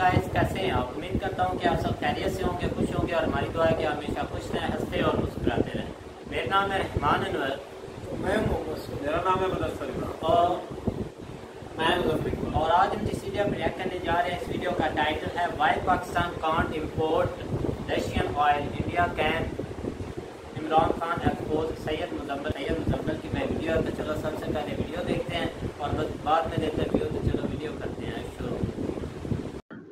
Guys, कैसे हैं आप? उम्मीद करता हूं कि आप सब खैरियत से होंगे, खुश होंगे और हमारी दुआ है कि हमेशा खुश रहें, हंसते और मुस्कुराते रहें। मेरा नाम है रहमान अनवर। मैं मोहम्मद, मेरा नाम है मुदस्सिर और मैं मुजफ्फर। और आज हम जिस वीडियो पर रिएक्ट करने जा रहे हैं, इस वीडियो का टाइटल है why Pakistan can't import Russian oil, India can Imran Khan expose Syed Mujammil की मैं वीडियो है। तो चलो सबसे पहले वीडियो देखते हैं और बाद में देखते हैं वीडियो। तो चलो वीडियो करते हैं शुरू।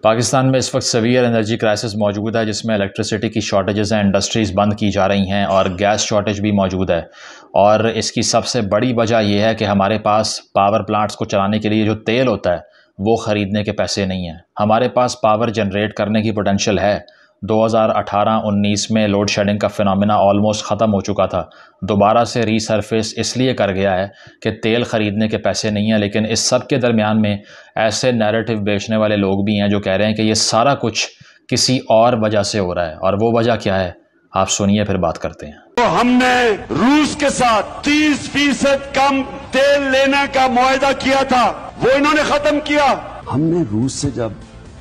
पाकिस्तान में इस वक्त सीवियर एनर्जी क्राइसिस मौजूद है, जिसमें इलेक्ट्रिसिटी की शॉर्टेजेस हैं, इंडस्ट्रीज़ बंद की जा रही हैं और गैस शॉर्टेज भी मौजूद है। और इसकी सबसे बड़ी वजह यह है कि हमारे पास पावर प्लांट्स को चलाने के लिए जो तेल होता है वो ख़रीदने के पैसे नहीं हैं। हमारे पास पावर जनरेट करने की पोटेंशियल है। 2018-19 में लोड शेडिंग का फिनोमेना ऑलमोस्ट ख़त्म हो चुका था, दोबारा से रीसरफेस इसलिए कर गया है कि तेल ख़रीदने के पैसे नहीं हैं। लेकिन इस सब के दरमियान में ऐसे नैरेटिव बेचने वाले लोग भी हैं जो कह रहे हैं कि ये सारा कुछ किसी और वजह से हो रहा है। और वो वजह क्या है, आप सुनिए फिर बात करते हैं। तो हमने रूस के साथ 30% कम तेल लेने का मुआहदा किया था, वो इन्होंने खत्म किया। हमने रूस से जब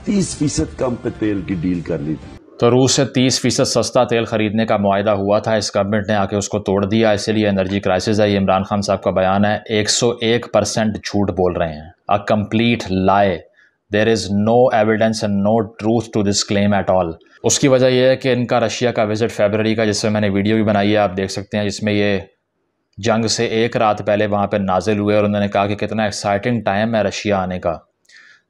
30% कम पे तेल की डील कर ली थी, तो रूस से 30% सस्ता तेल ख़रीदने का मुआहदा हुआ था, इस गवर्नमेंट ने आके उसको तोड़ दिया, इसीलिए एनर्जी क्राइसिस है। ये इमरान खान साहब का बयान है। 101% झूठ बोल रहे हैं, a complete lie. There is no evidence and no truth to this claim at all. उसकी वजह यह है कि इनका रशिया का विज़िट फरवरी का, जिससे मैंने वीडियो भी बनाई है, आप देख सकते हैं, जिसमें ये जंग से एक रात पहले वहाँ पर नाजिल हुए और उन्होंने कहा कि कितना एक्साइटिंग टाइम है रशिया आने का।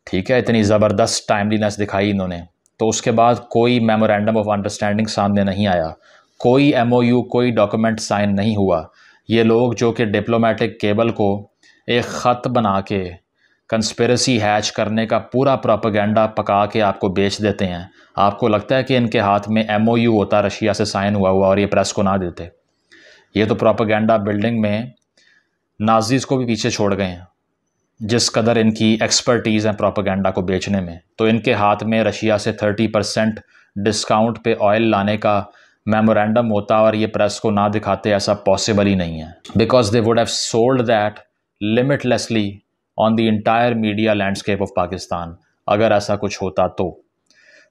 ठीक है, इतनी ज़बरदस्त टाइमलीनेस दिखाई इन्होंने। तो उसके बाद कोई मेमोरेंडम ऑफ अंडरस्टैंडिंग सामने नहीं आया, कोई MOU, कोई डॉक्यूमेंट साइन नहीं हुआ। ये लोग जो कि डिप्लोमेटिक केबल को एक ख़त बना के कंस्पिरेसी हैच करने का पूरा प्रोपेगेंडा पका के आपको बेच देते हैं। आपको लगता है कि इनके हाथ में MOU होता रशिया से साइन हुआ और ये प्रेस को ना देते। ये तो प्रोपेगेंडा बिल्डिंग में नाज़ीज़ को भी पीछे छोड़ गए हैं, जिस कदर इनकी एक्सपर्टीज़ है प्रोपेगेंडा को बेचने में। तो इनके हाथ में रशिया से 30% डिस्काउंट पे ऑयल लाने का मेमोरेंडम होता और ये प्रेस को ना दिखाते, ऐसा पॉसिबल ही नहीं है। Because they would have sold that limitlessly on the entire media landscape of Pakistan, अगर ऐसा कुछ होता तो।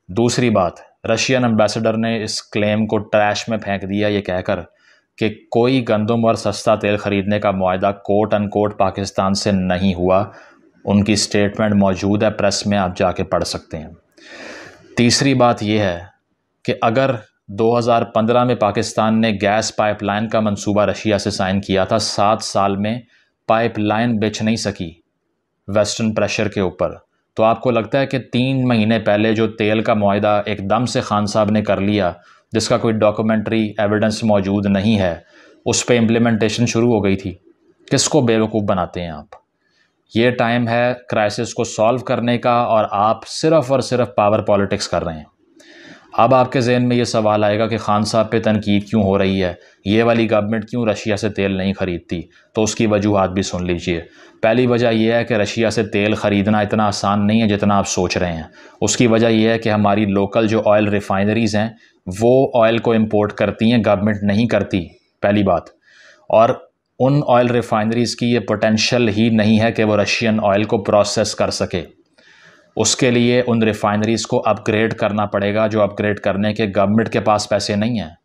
दूसरी बात, रशियन एम्बेसडर ने इस क्लेम को ट्रैश में फेंक दिया, ये कहकर कि कोई गंदम और सस्ता तेल ख़रीदने का मुआहदा कोट अनकोट पाकिस्तान से नहीं हुआ। उनकी स्टेटमेंट मौजूद है प्रेस में, आप जाके पढ़ सकते हैं। तीसरी बात यह है कि अगर 2015 में पाकिस्तान ने गैस पाइपलाइन का मंसूबा रशिया से साइन किया था, 7 साल में पाइपलाइन बिछ नहीं सकी वेस्टर्न प्रेशर के ऊपर। तो आपको लगता है कि 3 महीने पहले जो तेल का मुआहदा एकदम से खान साहब ने कर लिया, जिसका कोई डॉक्यूमेंट्री एविडेंस मौजूद नहीं है, उस पर इम्प्लीमेंटेशन शुरू हो गई थी? किसको बेवकूफ़ बनाते हैं आप? ये टाइम है क्राइसिस को सॉल्व करने का और आप सिर्फ़ और सिर्फ पावर पॉलिटिक्स कर रहे हैं। अब आपके जहन में ये सवाल आएगा कि खान साहब पे तनकीद क्यों हो रही है, ये वाली गवर्नमेंट क्यों रशिया से तेल नहीं ख़रीदती? तो उसकी वजूहात भी सुन लीजिए। पहली वजह यह है कि रशिया से तेल ख़रीदना इतना आसान नहीं है जितना आप सोच रहे हैं। उसकी वजह यह है कि हमारी लोकल जो ऑयल रिफाइनरीज़ हैं वो ऑयल को इंपोर्ट करती हैं, गवर्नमेंट नहीं करती, पहली बात। और उन ऑयल रिफाइनरीज़ की ये पोटेंशियल ही नहीं है कि वो रशियन ऑयल को प्रोसेस कर सके। उसके लिए उन रिफाइनरीज़ को अपग्रेड करना पड़ेगा, जो अपग्रेड करने के गवर्नमेंट के पास पैसे नहीं हैं।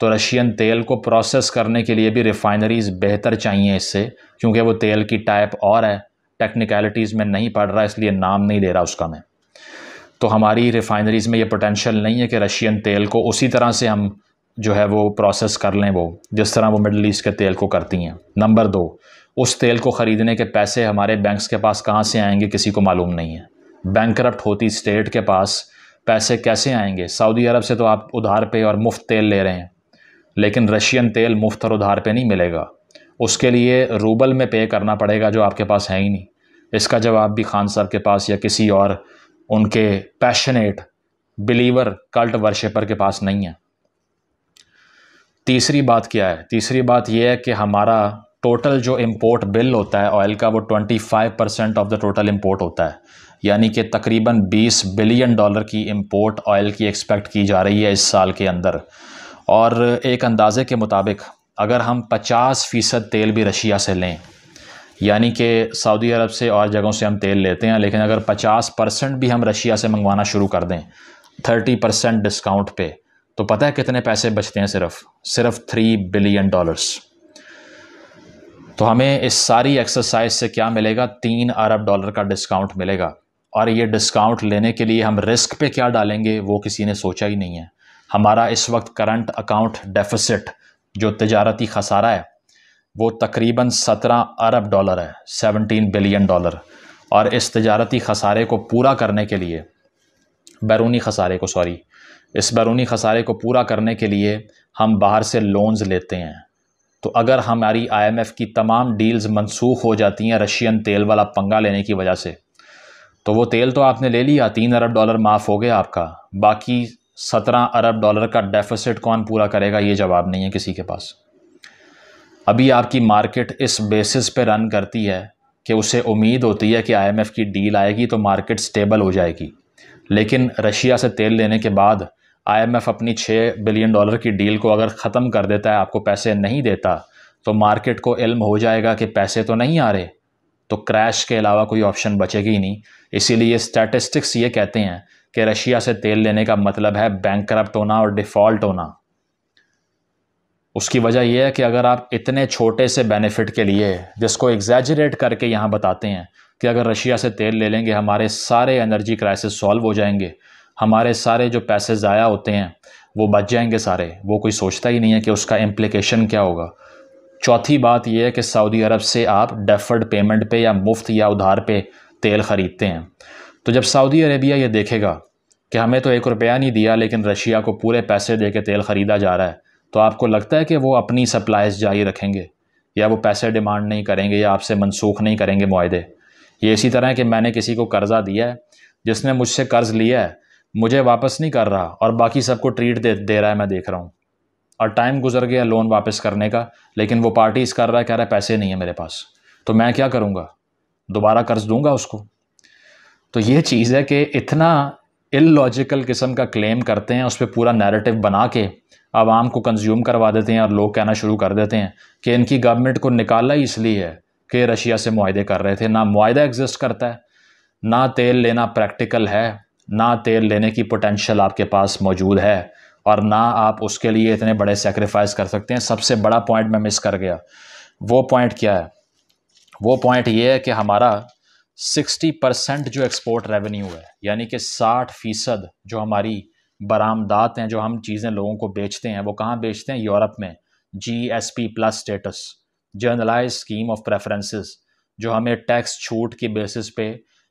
तो रशियन तेल को प्रोसेस करने के लिए भी रिफाइनरीज़ बेहतर चाहिए इससे, क्योंकि वो तेल की टाइप और है, टेक्निकलिटीज़ में नहीं पढ़ रहा, इसलिए नाम नहीं ले रहा उसका मैं। तो हमारी रिफाइनरीज़ में ये पोटेंशियल नहीं है कि रशियन तेल को उसी तरह से हम जो है वो प्रोसेस कर लें, वो जिस तरह वो मिडल ईस्ट के तेल को करती हैं। नंबर 2, उस तेल को ख़रीदने के पैसे हमारे बैंक्स के पास कहाँ से आएंगे किसी को मालूम नहीं है। बैंकरप्ट होती स्टेट के पास पैसे कैसे आएंगे? सऊदी अरब से तो आप उधार पे और मुफ्त तेल ले रहे हैं, लेकिन रशियन तेल मुफ्त और उधार पे नहीं मिलेगा। उसके लिए रूबल में पे करना पड़ेगा, जो आपके पास है ही नहीं। इसका जवाब भी खान साहब के पास या किसी और उनके पैशनेट बिलीवर कल्ट वर्शिपर के पास नहीं है। तीसरी बात क्या है? तीसरी बात यह है कि हमारा टोटल जो इंपोर्ट बिल होता है ऑयल का, वो 25% ऑफ द टोटल इंपोर्ट होता है। यानी कि तकरीबन $20 बिलियन की इंपोर्ट ऑयल की एक्सपेक्ट की जा रही है इस साल के अंदर। और एक अंदाज़े के मुताबिक अगर हम 50% तेल भी रशिया से लें, यानी कि सऊदी अरब से और जगहों से हम तेल लेते हैं, लेकिन अगर 50% भी हम रशिया से मंगवाना शुरू कर दें 30% डिस्काउंट पे, तो पता है कितने पैसे बचते हैं? सिर्फ $3 बिलियन। तो हमें इस सारी एक्सरसाइज से क्या मिलेगा? $3 अरब का डिस्काउंट मिलेगा। और ये डिस्काउंट लेने के लिए हम रिस्क पे क्या डालेंगे वो किसी ने सोचा ही नहीं है। हमारा इस वक्त करंट अकाउंट डेफिसिट जो तिजारती खसारा है वो तकरीबन $17 अरब है, $17 बिलियन। और इस तिजारती खसारे को पूरा करने के लिए, बैरूनी खसारे को पूरा करने के लिए हम बाहर से लोन्स लेते हैं। तो अगर हमारी IMF की तमाम डील्स मनसूख हो जाती हैं रशियन तेल वाला पंगा लेने की वजह से, तो वो तेल तो आपने ले लिया, $3 अरब माफ़ हो गया आपका, बाकी $17 अरब का डेफिसिट कौन पूरा करेगा? ये जवाब नहीं है किसी के पास। अभी आपकी मार्केट इस बेसिस पे रन करती है कि उसे उम्मीद होती है कि IMF की डील आएगी तो मार्केट स्टेबल हो जाएगी, लेकिन रशिया से तेल लेने के बाद IMF अपनी $6 बिलियन की डील को अगर ख़त्म कर देता है, आपको पैसे नहीं देता, तो मार्केट को इल्म हो जाएगा कि पैसे तो नहीं आ रहे, तो क्रैश के अलावा कोई ऑप्शन बचेगी ही नहीं। इसीलिए स्टैटिस्टिक्स ये कहते हैं कि रशिया से तेल लेने का मतलब है बैंकरप्ट होना और डिफ़ॉल्ट होना। उसकी वजह यह है कि अगर आप इतने छोटे से बेनिफिट के लिए, जिसको एग्जैजरेट करके यहाँ बताते हैं कि अगर रशिया से तेल ले लेंगे हमारे सारे एनर्जी क्राइसिस सॉल्व हो जाएंगे, हमारे सारे जो पैसे ज़ाया होते हैं वो बच जाएंगे सारे, वो कोई सोचता ही नहीं है कि उसका इम्प्लिकेशन क्या होगा। चौथी बात यह है कि सऊदी अरब से आप डेफर्ड पेमेंट पे या मुफ्त या उधार पे तेल ख़रीदते हैं। तो जब सऊदी अरेबिया ये देखेगा कि हमें तो $1 नहीं दिया लेकिन रशिया को पूरे पैसे दे के तेल ख़रीदा जा रहा है, तो आपको लगता है कि वो अपनी सप्लाईज जारी रखेंगे या वो पैसे डिमांड नहीं करेंगे या आपसे मनसूख नहीं करेंगे मुआहदे? ये इसी तरह है कि मैंने किसी को कर्ज़ा दिया है, जिसने मुझसे कर्ज़ लिया है मुझे वापस नहीं कर रहा और बाकी सबको ट्रीट दे रहा है, मैं देख रहा हूँ, और टाइम गुजर गया लोन वापस करने का, लेकिन वो पार्टीज कर रहा है, कह रहा है पैसे नहीं है मेरे पास, तो मैं क्या करूँगा? दोबारा कर्ज दूंगा उसको? तो ये चीज़ है कि इतना इलॉजिकल किस्म का क्लेम करते हैं, उस पर पूरा नैरेटिव बना के आवाम को कंज्यूम करवा देते हैं और लोग कहना शुरू कर देते हैं कि इनकी गवर्नमेंट को निकाला ही इसलिए है कि रशिया से मुआहदे कर रहे थे। ना मुआहदा एग्जिस्ट करता है, ना तेल लेना प्रैक्टिकल है, ना तेल लेने की पोटेंशियल आपके पास मौजूद है, और ना आप उसके लिए इतने बड़े सेक्रीफाइस कर सकते हैं। सबसे बड़ा पॉइंट मैं मिस कर गया। वो पॉइंट क्या है? वो पॉइंट ये है कि हमारा 60% जो एक्सपोर्ट रेवेन्यू है, यानी कि 60% जो हमारी बरामदात हैं, जो हम चीज़ें लोगों को बेचते हैं, वो कहाँ बेचते हैं? यूरोप में। GSP+ status, generalize scheme of preferences, जो हमें टैक्स छूट की बेसिस पे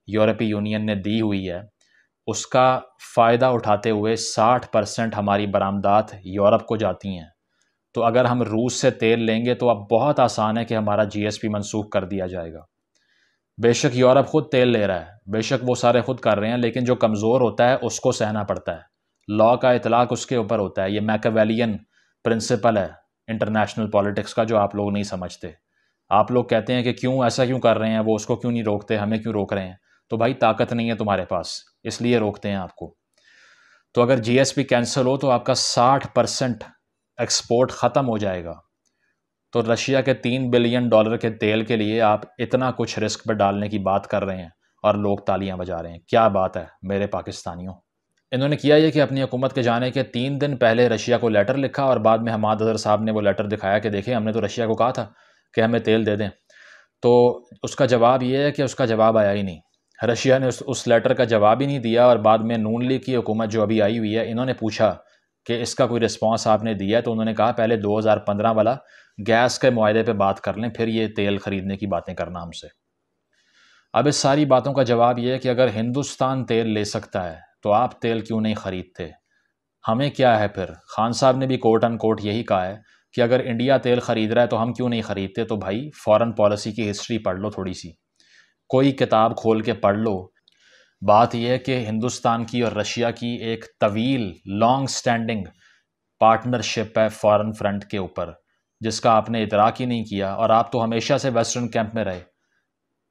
यूरोपीय यूनियन ने दी हुई है, उसका फ़ायदा उठाते हुए 60% हमारी बरामदात यूरोप को जाती हैं। तो अगर हम रूस से तेल लेंगे तो अब बहुत आसान है कि हमारा GSP मनसूख कर दिया जाएगा। बेशक यूरोप खुद तेल ले रहा है, बेशक वो सारे खुद कर रहे हैं, लेकिन जो कमज़ोर होता है उसको सहना पड़ता है, लॉ का इतलाक़ उसके ऊपर होता है। ये मैकियावेलियन प्रिंसिपल है इंटरनेशनल पॉलिटिक्स का, जो आप लोग नहीं समझते। आप लोग कहते हैं कि क्यों ऐसा क्यों कर रहे हैं, वो उसको क्यों नहीं रोकते, हमें क्यों रोक रहे हैं? तो भाई ताकत नहीं है तुम्हारे पास, इसलिए रोकते हैं आपको। तो अगर GSP कैंसिल हो तो आपका 60% एक्सपोर्ट ख़त्म हो जाएगा। तो रशिया के $3 बिलियन के तेल के लिए आप इतना कुछ रिस्क पर डालने की बात कर रहे हैं और लोग तालियां बजा रहे हैं। क्या बात है मेरे पाकिस्तानियों। इन्होंने किया ये कि अपनी हुकूमत के जाने के 3 दिन पहले रशिया को लेटर लिखा और बाद में हमाद अज़हर साहब ने वो लेटर दिखाया कि देखिए हमने तो रशिया को कहा था कि हमें तेल दे दें। तो उसका जवाब ये है कि उसका जवाब आया ही नहीं। रशिया ने उस लेटर का जवाब ही नहीं दिया, और बाद में नून लीग की हुकूमत जो अभी आई हुई है, इन्होंने पूछा कि इसका कोई रिस्पांस आपने दिया है, तो उन्होंने कहा पहले 2015 वाला गैस के मुआहदे पे बात कर लें, फिर ये तेल ख़रीदने की बातें करना हमसे। अब इस सारी बातों का जवाब ये है कि अगर हिंदुस्तान तेल ले सकता है तो आप तेल क्यों नहीं ख़रीदते? हमें क्या है फिर? खान साहब ने भी कोट अन कोट यही कहा है कि अगर इंडिया तेल ख़रीद रहा है तो हम क्यों नहीं ख़रीदते। तो भाई फॉरेन पॉलिसी की हिस्ट्री पढ़ लो, थोड़ी सी कोई किताब खोल के पढ़ लो। बात यह है कि हिंदुस्तान की और रशिया की एक तवील लॉन्ग स्टैंडिंग पार्टनरशिप है फॉरेन फ्रंट के ऊपर, जिसका आपने इतराक ही नहीं किया, और आप तो हमेशा से वेस्टर्न कैंप में रहे।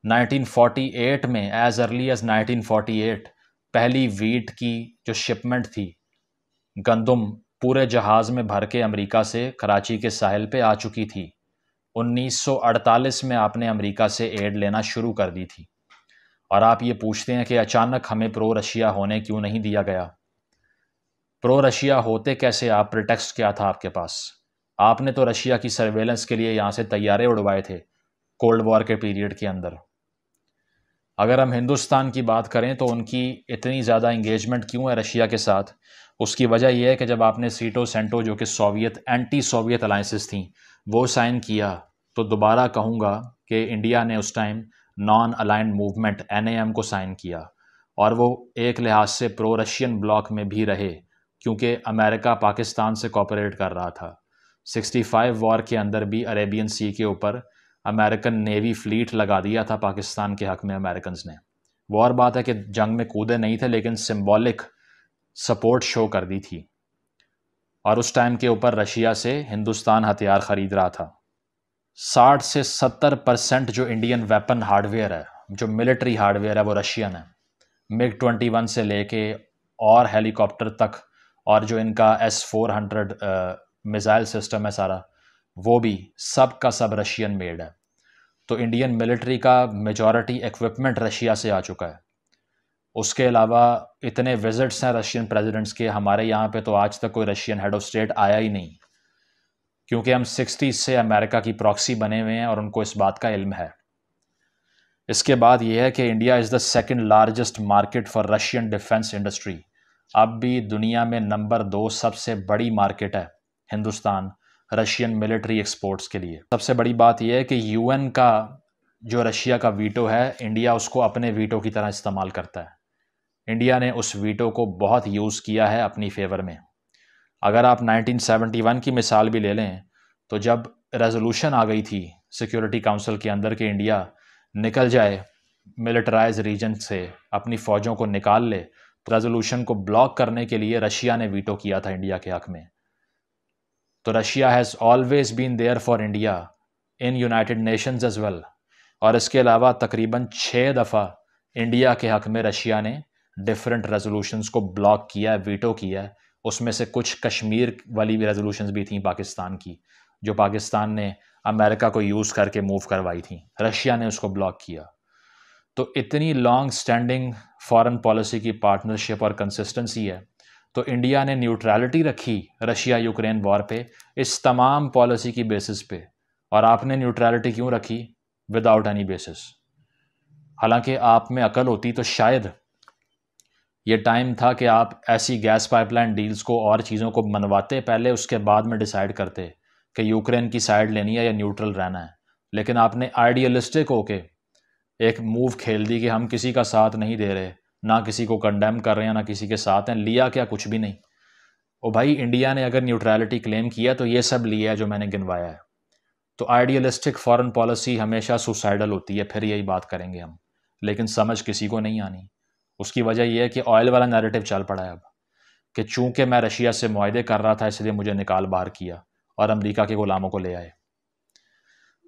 1948 में, एज अर्ली एज 1948 पहली वीट की जो शिपमेंट थी, गंदम पूरे जहाज़ में भर के अमेरिका से कराची के साहिल पे आ चुकी थी। 1948 में आपने अमेरिका से एड लेना शुरू कर दी थी, और आप ये पूछते हैं कि अचानक हमें प्रो रशिया होने क्यों नहीं दिया गया। प्रो रशिया होते कैसे आप? प्रिटेक्स्ट क्या था आपके पास? आपने तो रशिया की सर्वेलेंस के लिए यहाँ से तैयारे उड़वाए थे कोल्ड वॉर के पीरियड के अंदर। अगर हम हिंदुस्तान की बात करें तो उनकी इतनी ज़्यादा इंगेजमेंट क्यों है रशिया के साथ? उसकी वजह यह है कि जब आपने सीटो सेंटो, जो कि सोवियत एंटी सोवियत अलाइंसेस थी, वो साइन किया, तो दोबारा कहूँगा कि इंडिया ने उस time non aligned movement NAM को साइन किया, और वो एक लिहाज से प्रो रशियन ब्लॉक में भी रहे, क्योंकि अमेरिका पाकिस्तान से कोऑपरेट कर रहा था। 65 वॉर के अंदर भी अरेबियन सी के ऊपर अमेरिकन नेवी फ्लीट लगा दिया था पाकिस्तान के हक़ में अमेरिकन ने। वो और बात है कि जंग में कूदे नहीं थे, लेकिन सिंबॉलिक सपोर्ट शो कर दी थी, और उस टाइम के ऊपर रशिया से हिंदुस्तान हथियार ख़रीद रहा था। 60 से 70% जो इंडियन वेपन हार्डवेयर है, जो मिलिट्री हार्डवेयर है, वो रशियन है। MiG-21 से लेके और हेलीकॉप्टर तक, और जो इनका S-400 मिसाइल सिस्टम है सारा, वो भी सब का सब रशियन मेड है। तो इंडियन मिलिट्री का मेजॉरिटी इक्विपमेंट रशिया से आ चुका है। उसके अलावा इतने विजिट्स हैं रशियन प्रेसिडेंट्स के, हमारे यहाँ पे तो आज तक कोई रशियन हेड ऑफ स्टेट आया ही नहीं, क्योंकि हम 60s से अमेरिका की प्रॉक्सी बने हुए हैं और उनको इस बात का इल्म है। इसके बाद ये है कि India is the second largest market for Russian defence industry. अब भी दुनिया में नंबर 2 सबसे बड़ी मार्केट है हिंदुस्तान रशियन मिलिट्री एक्सपोर्ट्स के लिए। सबसे बड़ी बात यह है कि UN का जो रशिया का वीटो है, इंडिया उसको अपने वीटो की तरह इस्तेमाल करता है। इंडिया ने उस वीटो को बहुत यूज़ किया है अपनी फेवर में। अगर आप 1971 की मिसाल भी ले लें, तो जब रेजोल्यूशन आ गई थी सिक्योरिटी काउंसिल के अंदर कि इंडिया निकल जाए मिलिटराइज रीजन से, अपनी फ़ौजों को निकाल ले, तो रेजोल्यूशन को ब्लॉक करने के लिए रशिया ने वीटो किया था इंडिया के हक़ में। तो Russia has always been there for India in United Nations as well. और इसके अलावा तकरीबन 6 दफ़ा इंडिया के हक़ में रशिया ने डिफरेंट रेजोल्यूशंस को ब्लॉक किया है, वीटो किया है। उसमें से कुछ कश्मीर वाली भी रेजोल्यूशंस भी थी पाकिस्तान की, जो पाकिस्तान ने अमेरिका को यूज़ करके मूव करवाई थी, रशिया ने उसको ब्लॉक किया। तो इतनी लॉन्ग स्टैंडिंग फॉरेन पॉलिसी की पार्टनरशिप और कंसिस्टेंसी है। तो इंडिया ने न्यूट्रलिटी रखी रशिया यूक्रेन वॉर पे, इस तमाम पॉलिसी की बेसिस पे। और आपने न्यूट्रलिटी क्यों रखी? Without any basis. हालांकि आप में अकल होती तो शायद ये टाइम था कि आप ऐसी गैस पाइपलाइन डील्स को और चीज़ों को मनवाते पहले, उसके बाद में डिसाइड करते कि यूक्रेन की साइड लेनी है या न्यूट्रल रहना है। लेकिन आपने आइडियलिस्टिक होके एक मूव खेल दी कि हम किसी का साथ नहीं दे रहे, ना किसी को कंडेम कर रहे हैं, ना किसी के साथ हैं। लिया क्या? कुछ भी नहीं। ओ भाई, इंडिया ने अगर न्यूट्रलिटी क्लेम किया तो ये सब लिया है जो मैंने गिनवाया है। तो आइडियलिस्टिक फॉरेन पॉलिसी हमेशा सुसाइडल होती है, फिर यही बात करेंगे हम, लेकिन समझ किसी को नहीं आनी। उसकी वजह यह है कि ऑयल वाला नैरेटिव चल पड़ा है अब, कि चूंकि मैं रशिया से मुआहदे कर रहा था इसलिए मुझे निकाल बाहर किया और अमेरिका के गुलामों को ले आए।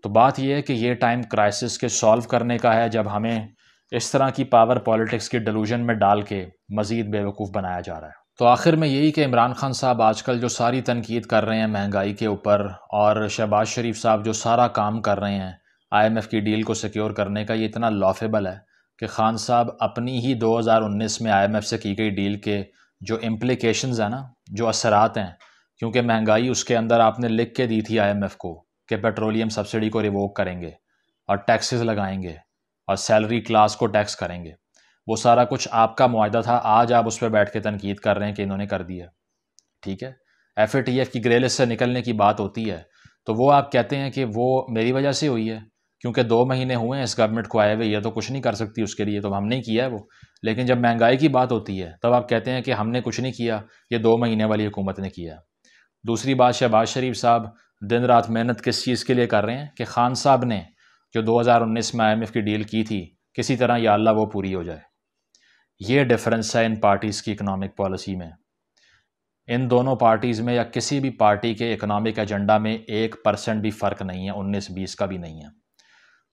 तो बात यह है कि ये टाइम क्राइसिस के सॉल्व करने का है, जब हमें इस तरह की पावर पॉलिटिक्स के डिलूजन में डाल के मज़ीद बेवकूफ़ बनाया जा रहा है। तो आखिर में यही कि इमरान खान साहब आजकल जो सारी तनकीद कर रहे हैं महंगाई के ऊपर, और शहबाज शरीफ साहब जो सारा काम कर रहे हैं IMF की डील को सिक्योर करने का, ये इतना लॉफेबल है कि खान साहब अपनी ही 2019 में IMF से की गई डील के जो इम्प्लिकेशंस हैं ना, जो असरात हैं, क्योंकि महंगाई उसके अंदर आपने लिख के दी थी IMF को कि पेट्रोलियम सब्सिडी को रिवोक करेंगे और टैक्सेस लगाएंगे और सैलरी क्लास को टैक्स करेंगे। वो सारा कुछ आपका मुआहदा था। आज आप उस पर बैठ के तनकीद कर रहे हैं कि इन्होंने कर दिया। ठीक है, FATF की ग्रे लिस्ट से निकलने की बात होती है तो वो आप कहते हैं कि वो मेरी वजह से हुई है, क्योंकि 2 महीने हुए हैं इस गवर्नमेंट को आए हुए, ये तो कुछ नहीं कर सकती उसके लिए, तो हमने किया है वो। लेकिन जब महंगाई की बात होती है तब आप कहते हैं कि हमने कुछ नहीं किया, ये 2 महीने वाली हुकूमत ने किया। दूसरी बात, शहबाज शरीफ साहब दिन रात मेहनत किस चीज़ के लिए कर रहे हैं कि खान साहब ने जो 2019 में IMF की डील की थी किसी तरह या अल्लाह वो पूरी हो जाए। ये डिफरेंस है इन पार्टीज़ की इकनॉमिक पॉलिसी में। इन दोनों पार्टीज़ में या किसी भी पार्टी के इकनॉमिक एजेंडा में 1% भी फ़र्क नहीं है, 19-20 का भी नहीं है।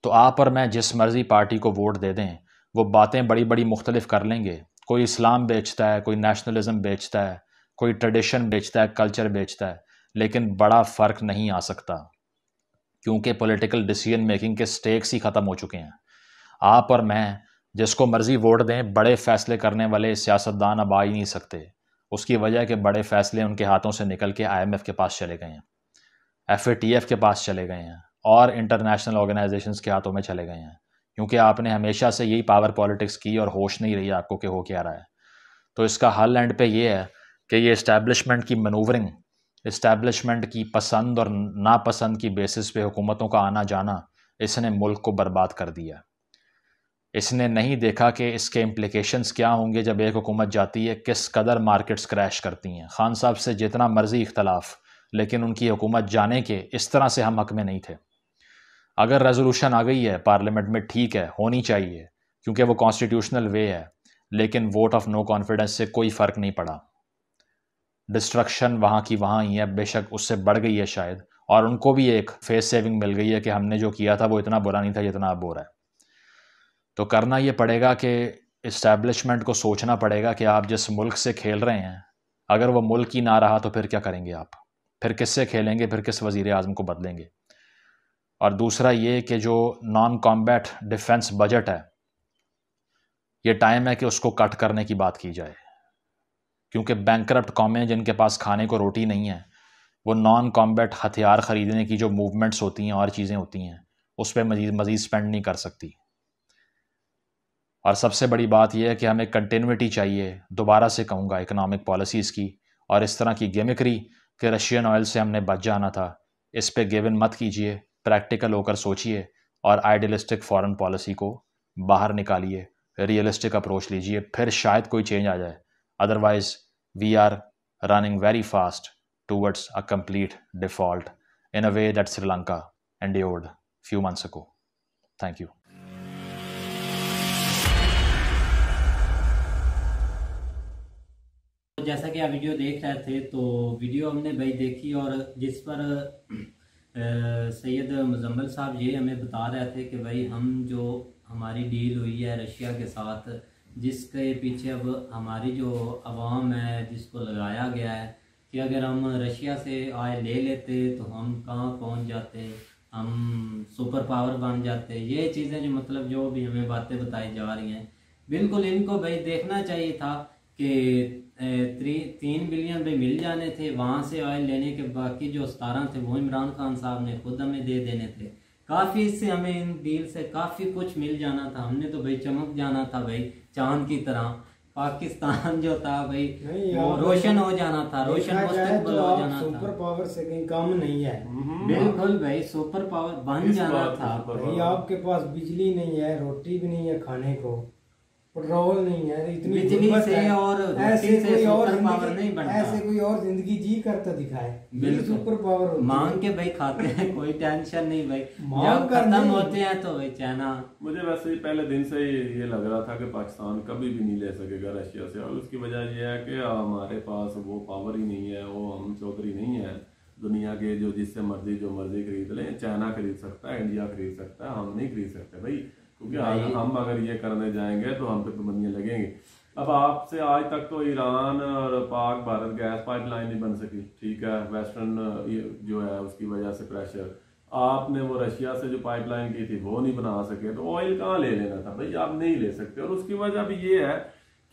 तो आप और मैं जिस मर्ज़ी पार्टी को वोट दे दें, वो बातें बड़ी बड़ी मुख्तलिफ कर लेंगे। कोई इस्लाम बेचता है, कोई नेशनलिज्म बेचता है, कोई ट्रेडिशन बेचता है, कल्चर बेचता है, लेकिन बड़ा फ़र्क नहीं आ सकता क्योंकि पॉलिटिकल डिसीजन मेकिंग के स्टेक्स ही ख़त्म हो चुके हैं। आप और मैं जिसको मर्ज़ी वोट दें, बड़े फ़ैसले करने वाले सियासतदान अब आ ही नहीं सकते। उसकी वजह है कि बड़े फ़ैसले उनके हाथों से निकल के IMF के पास चले गए हैं, FATF के पास चले गए हैं और इंटरनेशनल ऑर्गेनाइजेशंस के हाथों में चले गए हैं, क्योंकि आपने हमेशा से यही पावर पॉलिटिक्स की और होश नहीं रही आपको कि हो क्या रहा है। तो इसका हल एंड पे ये है कि ये इस्टेब्लिशमेंट की मनूवरिंग, इस्टेब्लिशमेंट की पसंद और नापसंद की बेसिस पे हुकूमतों का आना जाना, इसने मुल्क को बर्बाद कर दिया। इसने नहीं देखा कि इसके इम्प्लिकेशंस क्या होंगे जब एक हुकूमत जाती है, किस कदर मार्केट्स क्रैश करती हैं। खान साहब से जितना मर्ज़ी इख्तलाफ, लेकिन उनकी हुकूमत जाने के इस तरह से हम हक में नहीं थे। अगर रेजोल्यूशन आ गई है पार्लियामेंट में, ठीक है, होनी चाहिए क्योंकि वो कॉन्स्टिट्यूशनल वे है, लेकिन वोट ऑफ नो कॉन्फिडेंस से कोई फ़र्क नहीं पड़ा। डिस्ट्रक्शन वहाँ की वहाँ ही है, बेशक उससे बढ़ गई है शायद, और उनको भी एक फेस सेविंग मिल गई है कि हमने जो किया था वो इतना बुरा नहीं था जितना अब हो रहा है। तो करना ये पड़ेगा कि इस्टेब्लिशमेंट को सोचना पड़ेगा कि आप जिस मुल्क से खेल रहे हैं, अगर वो मुल्क ही ना रहा तो फिर क्या करेंगे आप, फिर किससे खेलेंगे, फिर किस वज़ीर आज़म को बदलेंगे। और दूसरा ये कि जो नॉन कॉम्बैट डिफेंस बजट है, ये टाइम है कि उसको कट करने की बात की जाए, क्योंकि बैंकरप्ट कौमें जिनके पास खाने को रोटी नहीं है, वो नॉन कॉम्बैट हथियार ख़रीदने की जो मूवमेंट्स होती हैं और चीज़ें होती हैं, उस पर मज़ीद स्पेंड नहीं कर सकती। और सबसे बड़ी बात यह है कि हमें कंटिन्यूटी चाहिए, दोबारा से कहूँगा, इकनॉमिक पॉलिसीज़ की। और इस तरह की गिमिक्री कि रशियन ऑयल से हमने बच जाना था, इस पे गिवन मत कीजिए, प्रैक्टिकल होकर सोचिए और आइडियलिस्टिक फॉरेन पॉलिसी को बाहर निकालिए, रियलिस्टिक अप्रोच लीजिए, फिर शायद कोई चेंज आ जाए। Otherwise we are running very fast towards a complete default in a way that Sri Lanka endured few months ago. Thank you. जैसा कि आप वीडियो देख रहे थे, तो वीडियो हमने भाई देखी और जिस पर सैयद मुजम्मिल साहब ये हमें बता रहे थे कि भाई हम जो हमारी डील हुई है रशिया के साथ, जिसके पीछे अब हमारी जो अवाम है जिसको लगाया गया है कि अगर हम रशिया से ऑयल ले लेते तो हम कहाँ पहुँच जाते, हम सुपर पावर बन जाते। ये चीज़ें जो मतलब जो भी हमें बातें बताई जा रही हैं, बिल्कुल इनको भाई देखना चाहिए था कि 3 बिलियन भाई मिल जाने थे वहाँ से ऑयल लेने के, बाकी जो 17 थे वो इमरान खान साहब ने खुद हमें दे देने थे। काफ़ी इससे हमें इन डील से काफ़ी कुछ मिल जाना था, हमने तो भाई चमक जाना था भाई चांद की तरह। पाकिस्तान जो था भाई वो रोशन हो जाना था, रोशन मुस्तकबिल हो जाना था। सुपर पावर से कहीं कम नहीं है, बिल्कुल भाई सुपर पावर बन जाना था। भाई आपके पास बिजली नहीं है, रोटी भी नहीं है खाने को, पेट्रोल नहीं है, इतनी बिजली से और ऐसे कोई और पावर नहीं बनता, ऐसे कोई और जिंदगी जी करता दिखाए, सुपर पावर मांग के भाई खाते हैं, कोई टेंशन नहीं भाई, जब खत्म होते हैं तो भाई चाइना। मुझे वैसे ही पहले दिन से ये लग रहा था कि पाकिस्तान कभी भी नहीं ले सकेगा रशिया से, और उसकी वजह यह है कि हमारे पास वो पावर ही नहीं है, वो हम चौधरी नहीं है दुनिया के जो जिससे मर्जी जो मर्जी खरीद लें। चाइना खरीद सकता है, इंडिया खरीद सकता है, हम नहीं खरीद सकते भाई, क्योंकि हम अगर ये करने जाएंगे तो हम पे पाबंदियां लगेंगी। अब आपसे आज तक तो ईरान और पाक भारत गैस पाइपलाइन नहीं बन सकी, ठीक है, वेस्टर्न जो है उसकी वजह से प्रेशर, आपने वो रशिया से जो पाइपलाइन की थी वो नहीं बना सके, तो ऑयल कहाँ ले लेना था भाई, आप नहीं ले सकते। और उसकी वजह भी ये है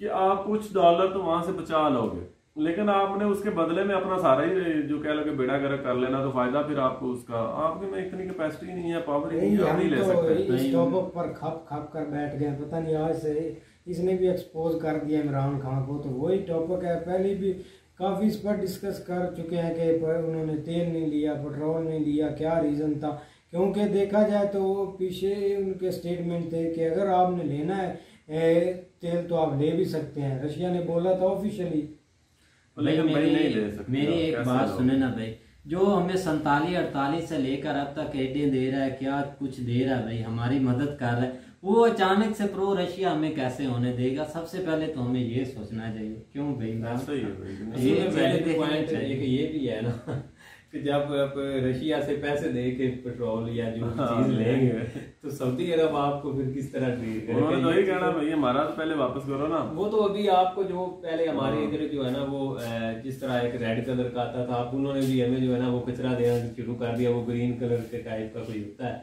कि आप कुछ डॉलर तो वहां से बचा लोगे, लेकिन आपने उसके बदले में अपना सारा ही जो कह लो कि बेड़ा गर्क कर लेना, तो फायदा फिर आपको उसका, आपके में इतनी कैपेसिटी नहीं है, पावर ही नहीं है, आप नहीं ले सकते। इस टॉपिक पर खप कर बैठ गए, पता नहीं आज से इसने भी एक्सपोज कर दिया इमरान खान को। तो वही टॉपिक है, पहले भी काफी इस पर डिस्कस कर चुके हैं कि उन्होंने तेल नहीं लिया, पेट्रोल नहीं लिया, क्या रीजन था। क्योंकि देखा जाए तो पीछे उनके स्टेटमेंट थे कि अगर आपने लेना है तेल तो आप ले भी सकते हैं, रशिया ने बोला था ऑफिशियली। मेरी एक बात सुने ना भाई, जो हमें 47-48 से लेकर अब तक एडें दे रहा है, क्या कुछ दे रहा है भाई, हमारी मदद कर रहा है, वो अचानक से प्रो रशिया हमें कैसे होने देगा? सबसे पहले तो हमें ये सोचना चाहिए। क्यों भाई? ऐसा ही है भाई। ये भी है ना कि जब आप रशिया से पैसे दे के पेट्रोल या जो चीज लेंगे तो सऊदी अरब आपको फिर किस तरह ट्रीट करेगा? उन्होंने तो यही कहना भाई हमारा तो पहले वापस करो ना। वो तो अभी आपको जो पहले हमारे इधर जो है ना वो जिस तरह एक रेड कलर का आता था, अब उन्होंने भी हमें जो है ना वो कचरा देना शुरू कर दिया, वो ग्रीन कलर के टाइप का कोई होता है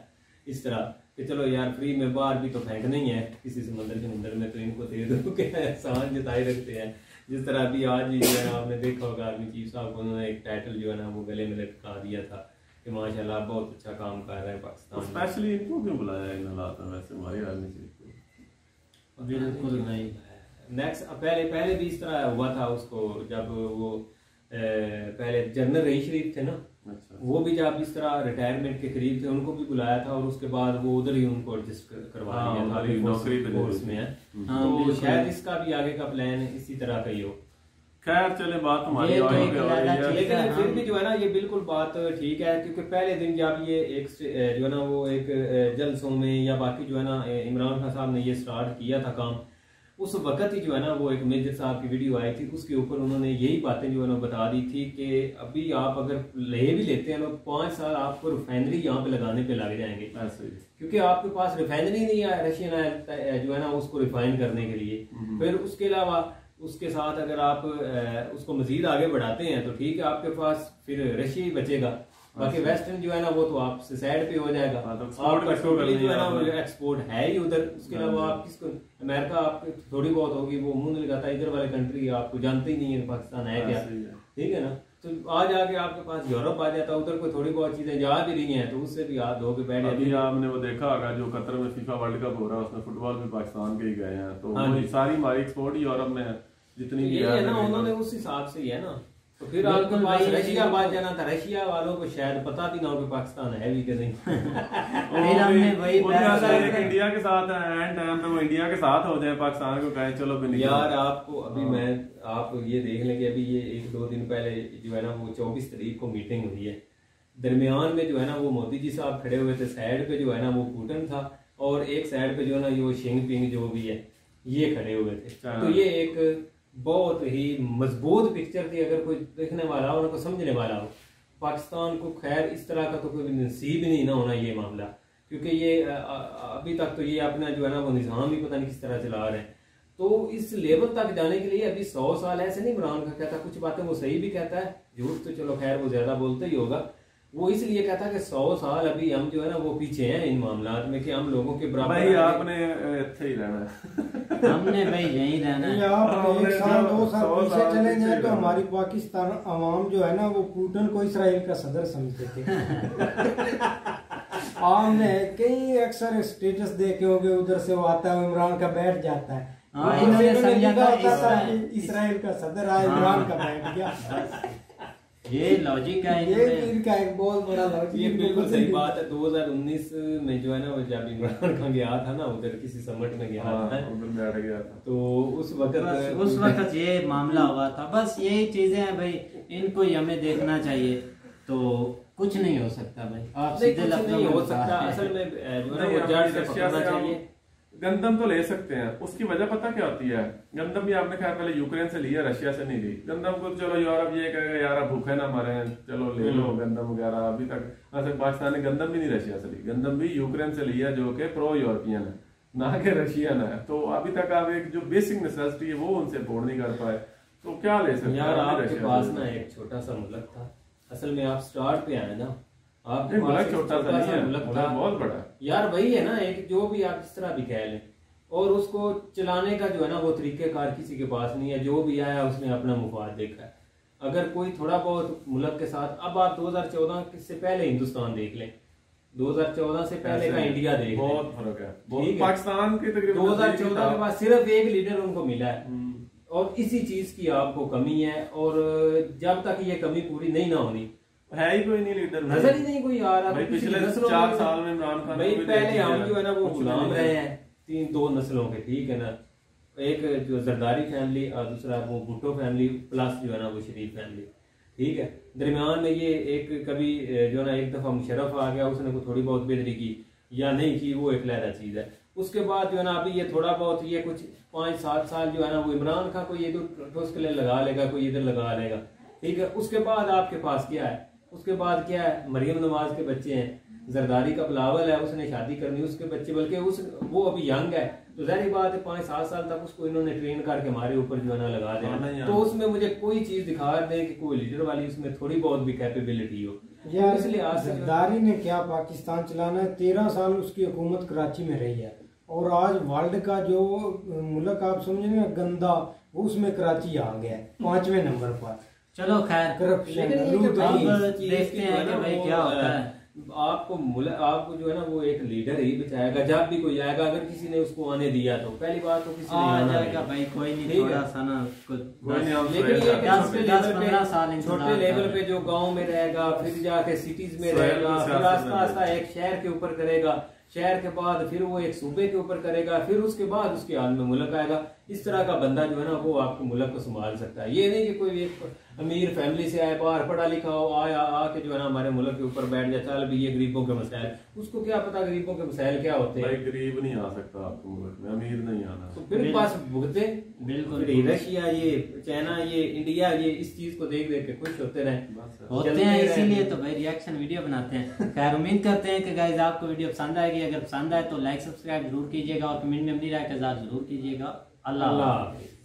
इस तरह कि चलो यार फ्री में बाहर भी तो फेंक नहीं है किसी समंदर में, तो इनको दे दो के एहसान जताए रखते हैं। जिस तरह अभी आज ही जो है आपने देखा होगा आर्मी चीफ साहब को उन्होंने एक टाइटल जो है ना वो गले में लटका दिया था कि माशाल्लाह बहुत अच्छा काम कर रहा है पाकिस्तान। स्पेशली इनको क्यों बुलाया इन हालात में वैसे हमारे आर्मी चीफ को? बिल्कुल नहीं। नेक्स्ट पहले भी इस तरह हुआ था उसको, जब वो पहले जनरल रहीस शरीफ थे ना, अच्छा। वो भी जब इस तरह रिटायरमेंट के करीब थे उनको भी बुलाया था और उसके बाद वो उधर ही उनको एडजस्ट करवा दिया था, नौकरी पे फोर्स में है। तो शायद इसका भी आगे का प्लान इसी तरह का ही हो। खैर चले बात हमारी लेकिन फिर भी जो है ना ये बिल्कुल बात ठीक है, क्योंकि पहले दिन जब ये एक जो है ना वो एक जलसों में या बाकी जो है ना इमरान खान साहब ने ये स्टार्ट किया था काम, उस वक्त ही जो है ना वो एक मेजर साहब की वीडियो आई थी, उसके ऊपर उन्होंने यही बातें जो है ना बता दी थी कि अभी आप अगर ले भी लेते हैं लोग 5 साल आपको रिफाइनरी यहाँ पे लगाने पे लग जाएंगे, क्योंकि आपके पास रिफाइनरी नहीं है रशियन ऑयल जो है ना उसको रिफाइन करने के लिए। फिर उसके अलावा उसके साथ अगर आप उसको मजीद आगे बढ़ाते हैं तो ठीक है आपके पास फिर रशिया ही बचेगा, बाकी वेस्टर्न जो है ना वो तो आपसे साइड पे हो जाएगा। आपका टोटली जो है ना वो एक्सपोर्ट है ही उधर। उसके अलावा आप किसको अमेरिका आपकी थोड़ी बहुत होगी वो मुंह लगाता है, इधर वाले कंट्री आपको जानते ही नहीं है पाकिस्तान है क्या, ठीक है ना। तो आज आके आपके पास यूरोप आ जाता है, उधर कोई थोड़ी बहुत चीजें जा भी रही हैं तो उससे भी हाथ धो के बैठ जाती है। आपने वो देखा होगा जो कतर में फीफा वर्ल्ड कप हो रहा है उसमें फुटबॉल भी पाकिस्तान के ही गए हैं, तो सारी हमारी एक्सपोर्ट यूरोप में है जितनी भी है ना, उन्होंने उस हिसाब से ही है ना। तो फिर आपके पास रशिया बात जाना था, रशिया वालों को शायद पता भी ना हो कि पाकिस्तान है भी कि नहीं। इंडिया के साथ एंड टाइम पे वो इंडिया के साथ हो जाए पाकिस्तान को कहे चलो भी यार आपको अभी मैं आप ये देख लें कि अभी ये 1-2 दिन पहले जो है ना वो 24 तारीख को मीटिंग हुई है, दरमियान में जो है ना वो मोदी जी साहब खड़े हुए थे, साइड पे जो है ना वो पुतिन था और एक साइड पे जो है ना ये शिंगपिंग जो भी है ये खड़े हुए थे। तो ये एक बहुत ही मजबूत पिक्चर थी, अगर कोई देखने वाला हो उनको समझने वाला हो। पाकिस्तान को खैर इस तरह का तो कोई नसीब नहीं ना होना ये मामला, क्योंकि ये अभी तक तो ये अपना जो है ना वो निज़ाम ही पता नहीं किस तरह चला रहे हैं। तो इस लेवल तक जाने के लिए अभी 100 साल ऐसे नहीं इमरान का कहता, कुछ बातें वो सही भी कहता है, झूठ तो चलो खैर वो ज्यादा बोलता ही होगा। वो इसलिए कहता है कि 100 साल अभी हम जो है ना वो पीछे हैं इन मामलात में कि हम लोगों के बराबर भाई आपने इत्थे ही रहना है। हमने भाई यही रहना है। आप 1 साल 2 साल पीछे चले जाए तो हमारी पाकिस्तान अवाम जो है ना वो पुतिन को इसराइल का सदर समझते थे। आपने कई अक्सर स्टेटस देखे होंगे, उधर से वो आता है इमरान का बैठ जाता है, इन्होंने समझा था इसराइल का सदर आया इमरान का बैठ गया। ये लॉजिक है, ये इनका एक बहुत बड़ा लॉजिक। ये बिल्कुल सही बात है। 2019 में जो है ना वो जब इमरान खान गया था ना उधर किसी समिट में गया था, बैठ गया था, तो उस वक्त ये मामला हुआ था। बस यही चीजें हैं भाई, इनको ही हमें देखना चाहिए। तो कुछ नहीं हो सकता भाई, आप सीधे लफ्ज़ों में हो सकता असल में जो है वो जड़ से पकड़ना चाहिए। गंदम तो ले सकते हैं, उसकी वजह पता क्या होती है? गंदम भी आपने खैर पहले यूक्रेन से लिया, रशिया से नहीं ली। गंदम को चलो यूरोप ये कहेगा यार भूखे ना मरे, चलो ले लो गंदम वगैरह। अभी तक पाकिस्तान ने गंदम भी नहीं रशिया से ली, गंदम भी यूक्रेन से लिया जो कि प्रो यूरोपियन है, ना कि रशियन है। तो अभी तक आप एक जो बेसिक नेसेसिटी है वो उनसे अफोर्ड नहीं कर पाए, तो क्या ले सकते? यार आपके पास ना एक छोटा सा मुल्क था, असल में आप स्टार्ट पे आए ना, आपके पास छोटा सा मुल्क था, बहुत बड़ा यार वही है ना, एक जो भी आप जिस तरह भी कह लें, और उसको चलाने का जो है ना वो तरीकेकार किसी के पास नहीं है। जो भी आया उसने अपना मुफाद देखा है। अगर कोई थोड़ा बहुत मुल्क के साथ, अब आप 2014 से पहले हिंदुस्तान देख लें, 2014 से पहले का इंडिया देख लें, बहुत फर्क है। पाकिस्तान के तकरीबन 2014 के बाद सिर्फ एक लीडर उनको मिला है और इसी चीज की आपको कमी है। और जब तक ये कमी पूरी नहीं ना होनी, है ही कोई नहीं लीडर, नजर ही नहीं कोई आ रहा। पिछले 4 साल में इमरान खान भाई पहले हम जो है ना वो गुलाम रहे हैं 2 नस्लों के, ठीक है ना, एक जो जरदारी फैमिली और दूसरा वो भुट्टो फैमिली प्लस जो है ना वो शरीफ फैमिली, ठीक है। दरमियान में ये एक कभी जो है ना एक दफा मुशर्रफ आ गया, उसने कोई थोड़ी बहुत बेदरी की या नहीं की, वो एक लहरा चीज है। उसके बाद जो है ना अभी ये थोड़ा बहुत ये कुछ 5-7 साल जो है ना वो इमरान खान कोई इधर ठोस के लिए लगा लेगा, कोई इधर लगा लेगा, ठीक है। उसके बाद आपके पास क्या है? उसके बाद क्या है, मरियम नवाज के बच्चे हैं, जरदारी का बिलावल है, उसने शादी करनी, उसके बच्चे, बल्कि वो अभी यंग है, तो जाहिर बात है 5-7 साल तक उसको इन्होंने ट्रेन करके हमारे ऊपर जो है ना लगा देना। तो उसमें मुझे कोई चीज दिखा दे कि कोई लीडर वाली उसमें थोड़ी बहुत भी कैपेबिलिटी हो। इसलिए जरदारी ने क्या पाकिस्तान चलाना है, 13 साल उसकी हुकूमत कराची में रही है, और आज वर्ल्ड का जो मुल्क आप समझे ना गंदा, उसमें कराची आ गया 5वें नंबर पर। चलो खैर, करप्शन देखते हैं कि भाई क्या होता है। आपको जो है ना वो एक लीडर ही बचाएगा जब भी कोई आएगा। अगर किसी ने उसको आने दिया तो पहली बात तो किसी ने आना जाएगा भाई, कोई नहीं, थोड़ा सा ना लेकिन ये 10-15 साल छोटे लेवल पे जो गांव में रहेगा, फिर जाके सिटीज में रहेगा, फिर आस्ता आस्ता एक शहर के ऊपर करेगा, शहर के बाद फिर वो एक सूबे के ऊपर करेगा, फिर उसके बाद उसके हाल में मुल्क आएगा। इस तरह का बंदा जो है ना वो आपको मुल्क को संभाल सकता है। ये नहीं कि कोई एक अमीर फैमिली से आए, बाहर पढ़ा लिखा हो, आके जो है ना हमारे मुल्क के ऊपर बैठ जाए, चल भी ये गरीबों के मसाइल, उसको क्या पता गरीबों के मसाइल क्या होते हैं। गरीब नहीं आ सकता आपके मुल्क में, अमीर नहीं आना, तो फिर पास भुगते। बिल्कुल, रशिया, ये चाइना, ये इंडिया, ये इस चीज को देख देख के खुश होते हैं, इसीलिए तो भाई रिएक्शन वीडियो बनाते हैं। खैर, उम्मीद करते हैं कि गाइस आपको वीडियो पसंद आएगी। अगर पसंद आए तो लाइक सब्सक्राइब जरूर कीजिएगा और कमेंट में अपनी राय का इज़हार जरूर कीजिएगा। अल्लाह।